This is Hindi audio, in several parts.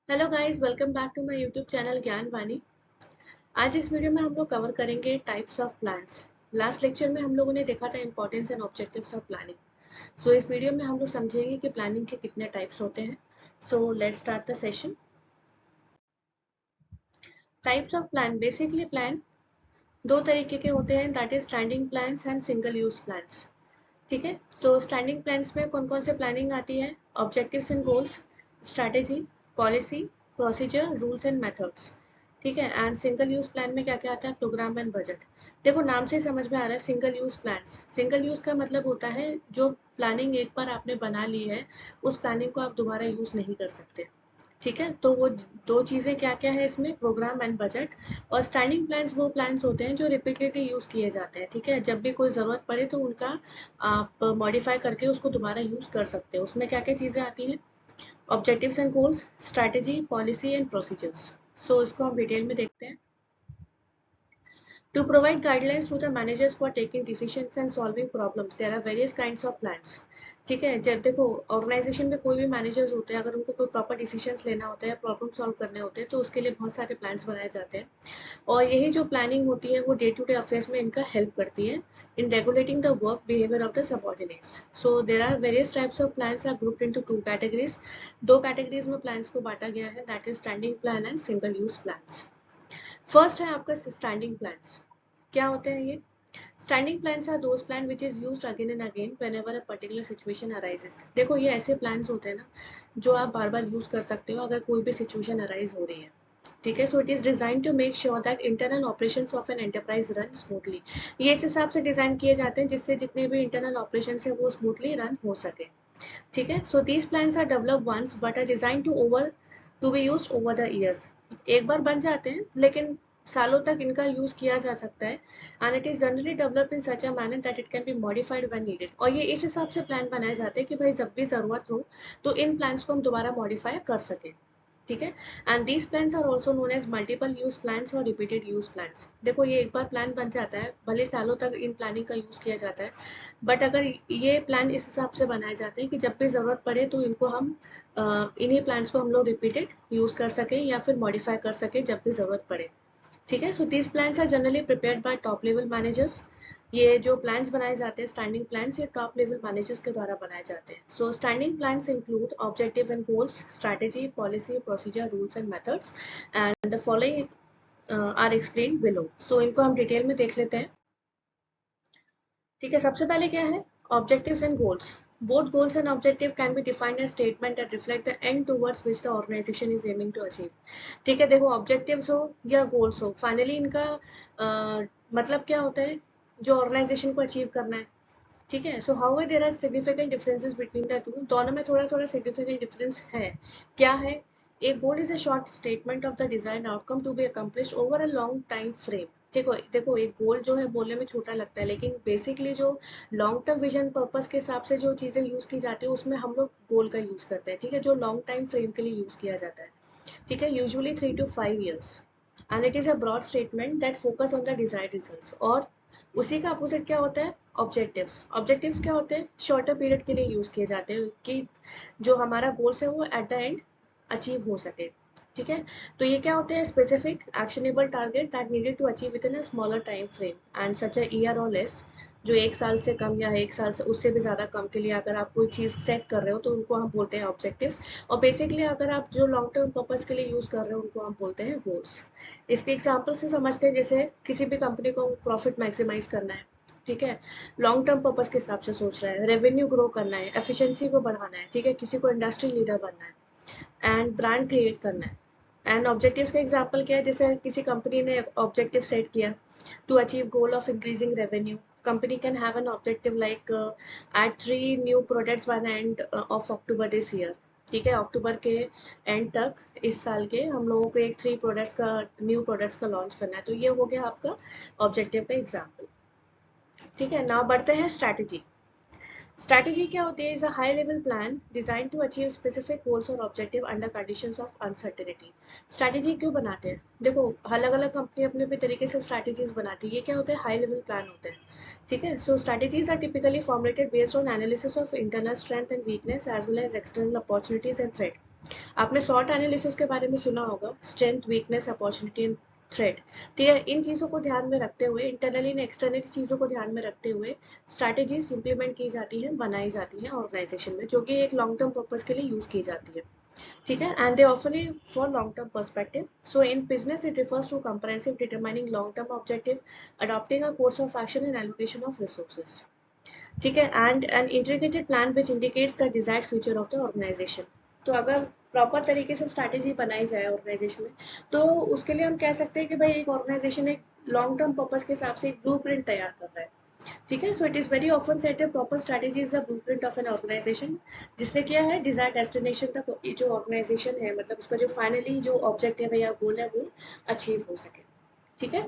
Hello guys, welcome back to my YouTube channel Gyan Vani. आज इस वीडियो में हम लोग कवर करेंगे types of plans. Last lecture में हम लोगों ने देखा था importance and objectives of planning. So इस वीडियो में हम लोग समझेंगे कि प्लानिंग के कितने टाइप्स होते हैं। So let's start the session. Types of plan, basically plan दो तरीके के होते हैं, that is standing plans and single use plans. ठीक है, तो स्टैंडिंग प्लान्स में कौन कौन से प्लानिंग आती है? Objectives and goals, strategy, policy, procedure, rules and methods. ठीक है, एंड सिंगल यूज प्लान में क्या क्या आता है? Program and budget. देखो नाम से समझ में आ रहा है single use plans. Single use का मतलब होता है जो प्लानिंग एक बार आपने बना ली है, उस प्लानिंग को आप दोबारा यूज नहीं कर सकते। ठीक है, तो वो दो चीजें क्या क्या है इसमें? Program and budget. और स्टैंडिंग प्लान्स वो प्लान्स होते हैं जो रिपीटेडली यूज किए जाते हैं। ठीक है, जब भी कोई जरूरत पड़े तो उनका आप मॉडिफाई करके उसको दोबारा यूज कर सकते हो। उसमें क्या क्या चीजें आती हैं? Objectives and goals, strategy, policy and procedures. So इसको हम डिटेल में देखते हैं। To provide guidelines to the managers for taking decisions and solving problems, there are various kinds of plans. ठीक है, जब देखो ऑर्गेनाइजेशन में कोई भी मैनेजर्स होते हैं, अगर उनको कोई प्रॉपर डिसीजंस लेना होता है, प्रॉब्लम सॉल्व करने होते हैं, तो उसके लिए बहुत सारे प्लान्स बनाए जाते हैं। और यही जो प्लानिंग होती है वो डे टू डे अफेयर्स में इनका हेल्प करती है in regulating the work behaviour of the subordinates. So there are various types of plans are grouped into two categories. दो कैटेगरीज में प्लान्स को बांटा गया है, that is standing plan and single use plans. First है आपका स्टैंडिंग प्लान्स। क्या होते हैं ये? Standing plans are those plan which is used again and again whenever a particular situation arises. देखो ये ऐसे प्लान्स होते हैं ना जो आप बार बार यूज कर सकते हो अगर कोई भी सिचुएशन अराइज हो रही है। ठीक है, so it is design to make sure that internal operations of an enterprise run smoothly. ये इस हिसाब से डिजाइन किए जाते हैं जिससे जितने भी इंटरनल ऑपरेशंस है वो स्मूथली रन हो सके। ठीक है, so these plans are develop once but are design to be used over the years. एक बार बन जाते हैं लेकिन सालों तक इनका यूज किया जा सकता है। And it is generally developed in such a manner that it can be modified when needed. और ये इस हिसाब से प्लान बनाए जाते हैं कि भाई जब भी जरूरत हो तो इन प्लान्स को हम दोबारा मॉडिफाई कर सकें। ठीक है, and these plans are also known as multiple use plans और रिपीटेड यूज प्लान्स। देखो ये एक बार प्लान बन जाता है, भले सालों तक इन प्लानिंग का यूज किया जाता है, बट अगर ये प्लान इस हिसाब से बनाए जाते हैं कि जब भी ज़रूरत पड़े तो इनको हम इन्हीं प्लान्स को हम लोग रिपीटेड यूज़ कर सकें या फिर मॉडिफाई कर सकें जब भी ज़रूरत पड़े। ठीक है, so these plans are generally prepared by top level managers. ये जो प्लान्स बनाए जाते हैं स्टैंडिंग प्लान्स, ये टॉप लेवल मैनेजर्स के द्वारा बनाए जाते हैं। So standing plans include objective and goals, strategy, policy, procedure, rules and methods, and the following are explained below. So इनको हम डिटेल में देख लेते हैं। ठीक है, सबसे पहले क्या है? Objectives and goals. Both goals and objective can be defined as statement that reflect the end towards which the organisation is aiming to achieve. ठीक है, देखो ऑब्जेक्टिव्स हो या गोल्स हो, फाइनली इनका मतलब क्या होता है? जो ऑर्गेनाइजेशन को अचीव करना है। ठीक है, so how there are significant differences between the two, दोनों में थोड़ा थोड़ा सिग्निफिकेंट डिफरेंस है। क्या है? एक goal is a short statement of the design outcome to be accomplished over a long time frame. देखो देखो एक गोल जो है बोलने में छोटा लगता है, लेकिन बेसिकली जो लॉन्ग टर्म विजन पर्पस के हिसाब से जो चीजें यूज की जाती है उसमें हम लोग गोल का यूज करते हैं। ठीक है, जो लॉन्ग टाइम फ्रेम के लिए यूज किया जाता है। ठीक है, usually 3 to 5 years, and it is a broad statement that focus on the desired results. और उसी का अपोजिट क्या होता है? ऑब्जेक्टिव्स। ऑब्जेक्टिव्स क्या होते हैं? शॉर्टर पीरियड के लिए यूज किए जाते हैं कि जो हमारा गोल्स है वो एट द एंड अचीव हो सके। ठीक है, तो ये क्या होते हैं? Specific actionable target that needed to achieve within a smaller time frame and such a year और लेस। जो 1 साल से कम या 1 साल से उससे भी ज्यादा कम के लिए अगर आप कोई चीज सेट कर रहे हो तो उनको हम बोलते हैं ऑब्जेक्टिव्स। और बेसिकली अगर आप जो लॉन्ग टर्म पर्पज के लिए यूज कर रहे हो उनको हम बोलते हैं गोल्स। इसके एग्जाम्पल से समझते हैं, जैसे किसी भी कंपनी को प्रॉफिट मैक्सिमाइज करना है। ठीक है, लॉन्ग टर्म पर्पज के हिसाब से सोच रहा है, रेवेन्यू ग्रो करना है, एफिशिएंसी को बढ़ाना है। ठीक है, किसी को इंडस्ट्री लीडर बनना है एंड ब्रांड क्रिएट करना है। एंड ऑब्जेक्टिव्स का एग्जांपल क्या है? जैसे किसी कंपनी ने ऑब्जेक्टिव सेट किया to achieve goal of increasing revenue. Company can have an objective like at 3 new products by the end of October this year. ठीक है, अक्टूबर के एंड तक इस साल के हम लोगों को एक 3 प्रोडक्ट्स का न्यू प्रोडक्ट्स का लॉन्च करना है। तो ये हो गया आपका ऑब्जेक्टिव का एग्जाम्पल। ठीक है, नाउ बढ़ते हैं स्ट्रैटेजी। स्ट्रैटेजी क्या होती है? Is a high level plan design to achieve specific goals और objective under conditions of uncertainty. Strategy क्यों बनाते हैं? देखो अलग अलग कंपनी अपने अपने तरीके से स्ट्रैटेजीज बनाती है। ये क्या होते हैं? हाई लेवल प्लान होते हैं। ठीक है, so strategies are typically formulated based on analysis of internal strength and weakness as well as external opportunities and threat. आपने SWOT एनालिसिस के बारे में सुना होगा, strength, weakness, opportunity and threat. ठीक है, इन चीज़ों को ध्यान में रखते हुए, इंटरनली एंड एक्सटर्नली चीज़ों को ध्यान में रखते हुए स्ट्रैटेजीज इम्प्लीमेंट की जाती हैं, बनाई जाती हैं ऑर्गेनाइजेशन में, जो कि एक लॉन्ग टर्म पर्पज के लिए यूज़ की जाती है। ठीक है, and they offer for long term perspective. So in business it refers to comprehensive determining long term objective, adopting a course of action and allocation of resources. ठीक है, and an integrated plan which indicates the desired future of the organisation. तो अगर प्रॉपर तरीके से स्ट्रैटेजी बनाई जाए ऑर्गेनाइजेशन में, तो उसके लिए हम कह सकते हैं कि भाई एक ऑर्गेनाइजेशन एक लॉन्ग टर्म पर्पज के हिसाब से एक ब्लूप्रिंट तैयार कर रहा है। ठीक है, so it is very often set a proper strategy is a blueprint of an organisation, जिससे क्या है डिजायर्ड डेस्टिनेशन तक जो ऑर्गेनाइजेशन है, मतलब उसका जो फाइनली जो ऑब्जेक्टिव है या गोल है वो अचीव हो सके। ठीक है,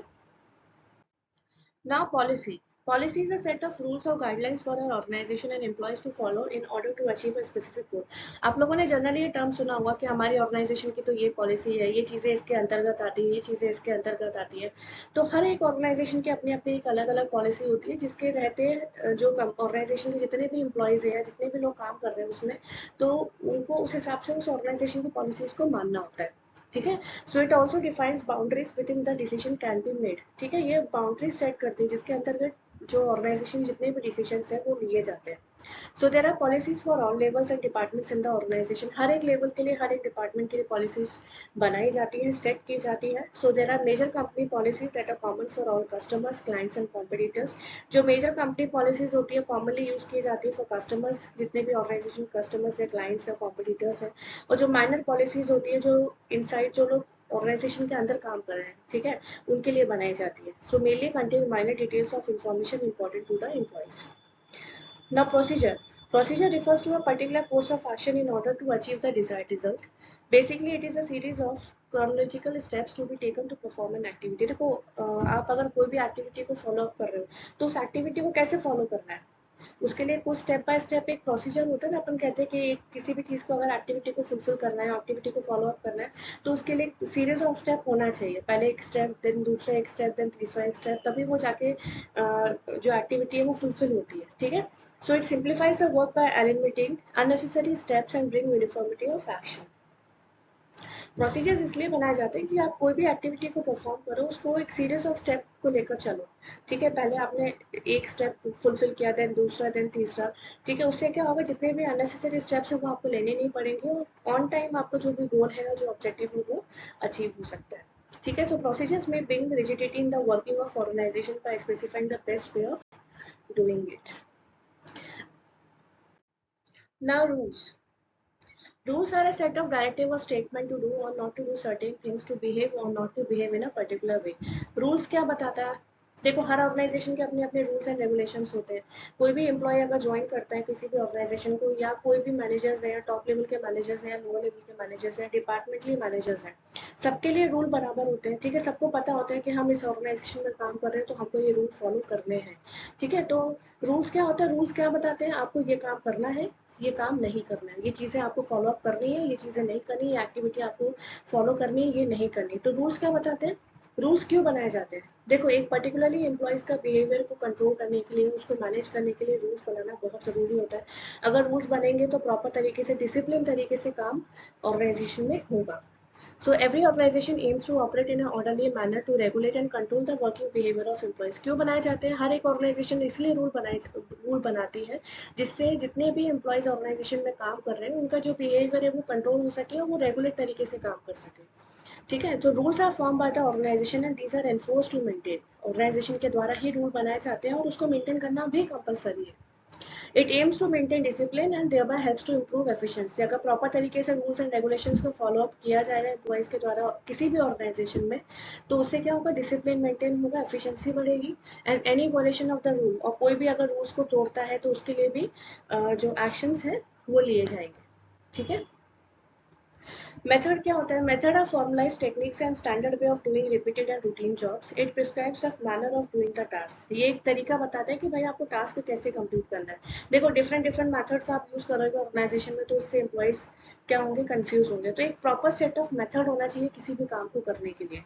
now policy. Policy is a set of rules or guidelines for an organization and employees to follow in order to achieve a specific goal. आप लोगों ने जनरली ये टर्म सुना होगा कि हमारी ऑर्गेनाइजेशन की तो ये पॉलिसी है, ये चीज़ें इसके अंतर्गत आती है, ये चीज़ें इसके अंतर्गत आती है। तो हर एक ऑर्गेनाइजेशन की अपनी अपनी एक अलग अलग पॉलिसी होती है, जिसके रहते जो ऑर्गेनाइजेशन के जितने भी एम्प्लॉयज़ हैं या जितने भी लोग काम कर रहे हैं उसमें, तो उनको उस हिसाब से उस ऑर्गेनाइजेशन की पॉलिसीज़ को मानना होता है। ठीक है, so it also defines boundaries with in the decision can be made. ठीक है, ये बाउंड्रीज सेट करती है जिसके अंतर्गत जो ऑर्गेनाइजेशन जितने भी डिसीजन है वो लिए जाते हैं। So there are policies for all levels and departments in the organization. हर एक लेवल के लिए, हर एक डिपार्टमेंट के लिए पॉलिसीज बनाई जाती है, सेट की जाती है। So there are major company policies that are common for all customers, clients and competitors. जो मेजर कंपनी पॉलिसीज होती है, कॉमनली यूज की जाती है फॉर कस्टमर्स, जितने भी ऑर्गेनाइजेशन कस्टमर्स या क्लाइंट्स या कॉम्पिटिटर्स हैं। और जो माइनर पॉलिसीज होती है, जो इनसाइड जो लोग ऑर्गेनाइजेशन के अंदर काम कर रहे हैं, ठीक है, उनके लिए बनाई जाती है। So mainly contain minor details of information important to the employees. Now procedure. Procedure refers to a particular course of action in order to achieve the desired result. Basically, it is a series of chronological steps to be taken to perform an activity. देखो आप अगर कोई भी एक्टिविटी को फॉलो अप कर रहे हो, तो उस एक्टिविटी को कैसे फॉलो करना है, उसके लिए कुछ स्टेप बाय स्टेप एक प्रोसीजर होता है ना। अपन कहते हैं कि किसी भी चीज़ को अगर एक्टिविटी को फुलफिल करना है, एक्टिविटी को फॉलो अप करना है, तो उसके लिए सीरीज ऑफ स्टेप होना चाहिए। पहले एक स्टेप, देन दूसरा एक स्टेप, देन तीसरा एक स्टेप, तभी वो जाके जो एक्टिविटी है वो फुलफिल होती है। ठीक है, so it simplifies the work by eliminating unnecessary steps and bring uniformity of action. Procedures इसलिए बनाए जाते हैं कि आप कोई भी एक्टिविटी को परफॉर्म करो, उसको एक सीरीज ऑफ स्टेप को लेकर चलो। ठीक है, पहले आपने एक स्टेप फुलफिल किया, देन दूसरा, देन तीसरा। ठीक है, उससे क्या होगा, जितने भी अननेसेसरी स्टेप्स हैं वो आपको लेने नहीं पड़ेंगे, और ऑन टाइम आपको जो भी गोल है, जो ऑब्जेक्टिव है वो अचीव हो सकता है। ठीक है, सो प्रोसीजर्स में bring rigidity in the working of organisation by specifying the best way of doing it. Now rules. Rules are a set of directive or statement to do or not to do certain things, to behave or not to behave in a particular way. Rules क्या बताता है? देखो, हर ऑर्गेनाइजेशन के अपने अपने रूल्स एंड रेगुलेशंस होते हैं। कोई भी एम्प्लॉय अगर ज्वाइन करता है किसी भी ऑर्गेनाइजेशन को, या कोई भी मैनेजर्स है, या टॉप लेवल के मैनेजर्स हैं, या लोअर लेवल के मैनेजर्स हैं, डिपार्टमेंटली मैनेजर्स हैं, सबके लिए रूल बराबर होते हैं। ठीक है, सबको पता होता है कि हम इस ऑर्गेनाइजेशन में काम कर रहे हैं तो हमको ये रूल फॉलो करने हैं। ठीक है, तो रूल्स क्या होता है? रूल्स क्या बताते हैं? आपको ये काम करना है, ये काम नहीं करना है, ये चीज़ें आपको फॉलो अप करनी है, ये चीज़ें नहीं करनी है, एक्टिविटी आपको फॉलो करनी है, ये नहीं करनी। तो रूल्स क्या बताते हैं? रूल्स क्यों बनाए जाते हैं? देखो, एक पर्टिकुलरली एम्प्लॉयज़ का बिहेवियर को कंट्रोल करने के लिए, उसको मैनेज करने के लिए रूल्स बनाना बहुत ज़रूरी होता है। अगर रूल्स बनेंगे तो प्रॉपर तरीके से, डिसिप्लिन तरीके से काम ऑर्गेनाइजेशन में होगा। So every organization aims to operate in an orderly manner to regulate and control the working behavior of employees. क्यों बनाए जाते हैं? हर एक ऑर्गेनाइजेशन इसलिए रूल बनाती है जिससे जितने भी एम्प्लॉयज ऑर्गेनाइजेशन में काम कर रहे हैं उनका जो बिहेवियर है वो कंट्रोल हो सके और वो रेगुलर तरीके से काम कर सके। ठीक है, तो rules are form by the organisation and these are enforce to maintain. Organisation के द्वारा ही रूल बनाए जाते हैं और उसको मेंटेन करना भी कंपलसरी है। It aims to maintain discipline and thereby helps to improve efficiency. अगर प्रॉपर तरीके से रूल्स एंड रेगुलेशंस को फॉलो अप किया जाएगा एम्प्लॉयज के द्वारा किसी भी ऑर्गेनाइजेशन में, तो उससे क्या होगा, डिसिप्लिन मेंटेन होगा, एफिशिएंसी बढ़ेगी। And any violation of the rule, और कोई भी अगर रूल्स को तोड़ता है तो उसके लिए भी जो एक्शंस है वो लिए जाएंगे। ठीक है, मेथड क्या होता है? Method of formalise techniques and standard way of doing repeated and routine jobs. It prescribes the manner of doing the task. ये एक तरीका बताता है कि भाई आपको टास्क कैसे कंप्लीट करना है। देखो, डिफरेंट डिफरेंट मेथड्स आप यूज करोगे ऑर्गेनाइजेशन में, तो उससे एम्प्लॉइज क्या होंगे, कंफ्यूज होंगे। तो एक प्रॉपर सेट ऑफ मेथड होना चाहिए किसी भी काम को करने के लिए।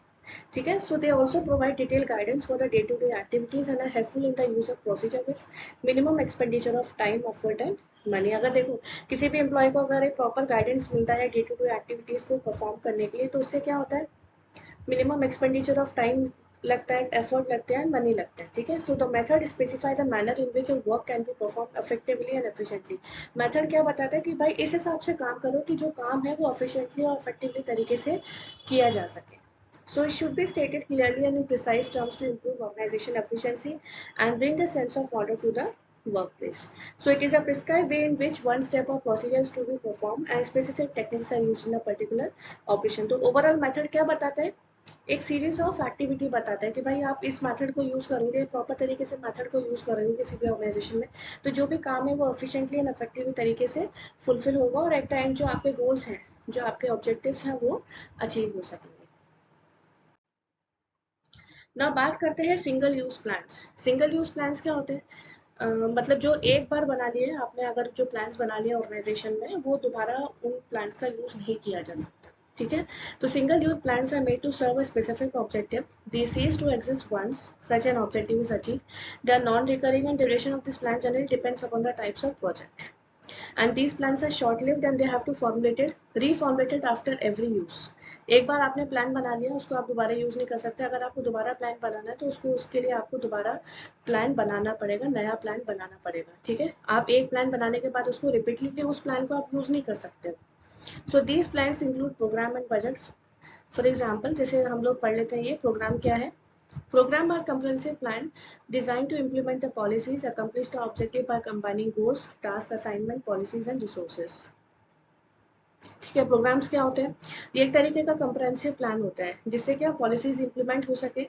ठीक है, so they also provide detail guidance for the day to day activities and are helpful in the use of procedure with minimum expenditure of time, effort and money. अगर देखो किसी भी एम्प्लॉय को अगर एक प्रॉपर गाइडेंस मिलता है डे टू डे एक्टिविटीज़ को परफॉर्म करने के लिए, तो उससे क्या होता है, मिनिमम एक्सपेंडिचर ऑफ टाइम लगता है, एफर्ट लगते हैं, मनी लगता है, ठीक है। So the method specify the manner in which work can be perform effectively and efficiently. Method क्या बताता है कि भाई इस हिसाब से काम करो कि जो काम है वो एफिशिएंटली और इफेक्टिवली तरीके से किया जा सके। So it should be stated clearly and in precise terms to improve organization efficiency and bring a sense of order to the workplace. So it is a prescribed way in which one step of procedure is to be performed and specific techniques are used in a particular operation. तो overall method क्या बताता है, एक सीरीज ऑफ एक्टिविटी बताता है कि भाई आप इस मेथड को यूज करोगे, प्रॉपर तरीके से मेथड को यूज करोगे किसी भी ऑर्गेनाइजेशन में, तो जो भी काम है वो एफिशिएंटली एंड इफेक्टिवली तरीके से फुलफिल होगा और एट द एंड जो आपके गोल्स हैं, जो आपके ऑब्जेक्टिव्स हैं वो अचीव हो सकेंगे। ना बात करते हैं single use plans. Single use plans क्या होते हैं, मतलब जो एक बार बना लिए आपने, अगर जो प्लान्स बना लिए ऑर्गेनाइजेशन में, वो दोबारा उन प्लान्स का यूज नहीं किया जा सकता, ठीक है। तो single use plans are made to serve a specific objective, they cease to exist once such an objective is achieved. They are non-recurring and duration of this plan generally depends upon the types of project. And these plans are short lived and they have to formulated reformulated after every use. एक बार आपने प्लान बना लिया, उसको आप दोबारा यूज नहीं कर सकते। अगर आपको दोबारा प्लान बनाना है तो उसको, उसके लिए आपको दोबारा प्लान बनाना पड़ेगा, नया प्लान बनाना पड़ेगा, ठीक है। आप एक प्लान बनाने के बाद उसको रिपीटली उस प्लान को आप यूज नहीं कर सकते। So these plans include program and budget. For example जैसे हम लोग पढ़ लेते हैं, ये प्रोग्राम क्या है। Program are comprehensive plan designed to implement the policies, accomplish the objective by combining goals, task assignment, policies and resources. ठीक है, प्रोग्राम्स क्या होते हैं, ये एक तरीके का कंप्रहेंसिव प्लान होता है जिससे क्या पॉलिसीज इंप्लीमेंट हो सके,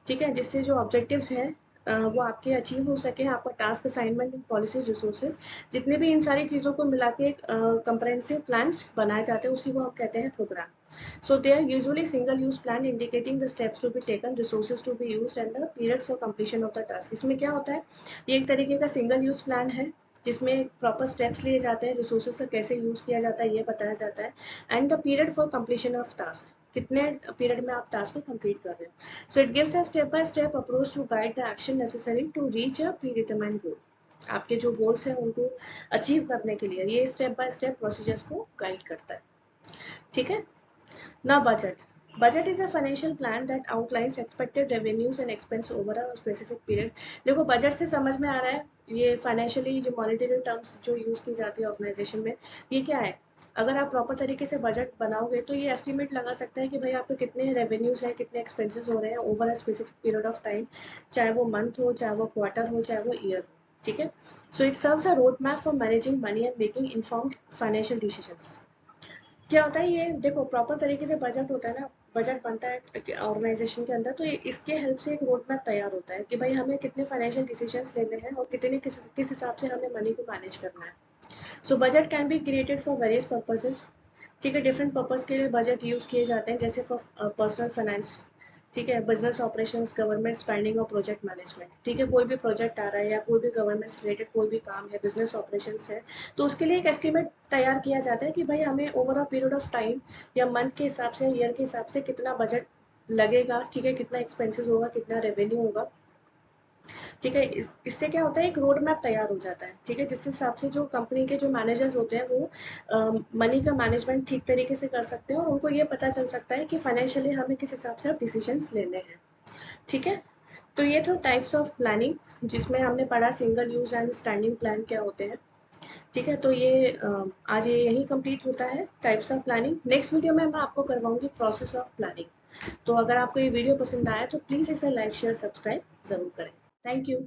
ठीक है, जिससे जो ऑब्जेक्टिव्स हैं वो आपके अचीव हो सके, आपका टास्क असाइनमेंट, पॉलिसीज, रिसोर्सेज, जितने भी इन सारी चीज़ों को मिला के एक कंप्रहेंसिव प्लान्स बनाए जाते हैं, उसी को हम कहते हैं programme. So they are usually single use plan indicating the steps to be taken, resources to be used and the period for completion of the task. इसमें क्या होता है, ये एक तरीके का सिंगल यूज प्लान है जिसमें प्रॉपर स्टेप्स लिए जाते हैं, रिसोर्सेज का कैसे यूज किया जाता है ये बताया जाता है, and the period for completion of task, कितने पीरियड में आप टास्क को कंप्लीट कर रहे हो। So it gives a step by step approach to guide the action necessary to reach a predetermined goal. आपके जो गोल्स हैं उनको अचीव करने के लिए ये स्टेप बाय स्टेप प्रोसीजर्स को गाइड करता है, ठीक है। Now budget. Budget is a financial plan that outlines expected revenues and expense over a specific period. देखो बजट से समझ में आ रहा है, ये फाइनेंशियली जो मॉनिटरी टर्म्स जो यूज की जाती है ऑर्गेनाइजेशन में, ये क्या है। अगर आप प्रॉपर तरीके से बजट बनाओगे तो ये एस्टिमेट लगा सकता है कि भाई आपके कितने रेवेन्यूज हैं, कितने एक्सपेंसेस हो रहे हैं over a specific period of time, चाहे वो मंथ हो, चाहे वो क्वार्टर हो, चाहे वो ईयर हो, ठीक है। So it serves a road map for managing money and making informed financial decisions. क्या होता है, ये देखो प्रॉपर तरीके से बजट होता है ना, बजट बनता है ऑर्गेनाइजेशन के अंदर, तो इसके हेल्प से एक रोड मैप तैयार होता है कि भाई हमें कितने फाइनेंशियल डिसीजंस लेने हैं और कितने किस हिसाब से हमें मनी को मैनेज करना है। So budget can be created for various purposes, ठीक है, डिफरेंट पर्पस के लिए बजट यूज किए जाते हैं, जैसे फॉर पर्सनल फाइनेंस, ठीक है, बिजनेस ऑपरेशंस, गवर्नमेंट स्पेंडिंग और प्रोजेक्ट मैनेजमेंट, ठीक है, कोई भी प्रोजेक्ट आ रहा है या कोई भी गवर्नमेंट से रिलेटेड कोई भी काम है, बिजनेस ऑपरेशंस है, तो उसके लिए एक एस्टिमेट तैयार किया जाता है कि भाई हमें over a period of time या मंथ के हिसाब से, ईयर के हिसाब से कितना बजट लगेगा, ठीक है, कितना एक्सपेंसेस होगा, कितना रेवेन्यू होगा, ठीक है। इससे क्या होता है, एक रोड मैप तैयार हो जाता है, ठीक है, जिस हिसाब से जो कंपनी के जो मैनेजर्स होते हैं वो मनी का मैनेजमेंट ठीक तरीके से कर सकते हैं और उनको ये पता चल सकता है कि फाइनेंशियली हमें किस हिसाब से अब डिसीजंस लेने हैं, ठीक है। तो ये तो टाइप्स ऑफ प्लानिंग जिसमें हमने पढ़ा single use and standing plan क्या होते हैं, ठीक है। तो ये आज ये यही कंप्लीट होता है types of planning. Next video में मैं आपको करवाऊंगी प्रोसेस ऑफ प्लानिंग। तो अगर आपको ये वीडियो पसंद आया तो प्लीज़ इसे लाइक शेयर सब्सक्राइब जरूर करें। Thank you.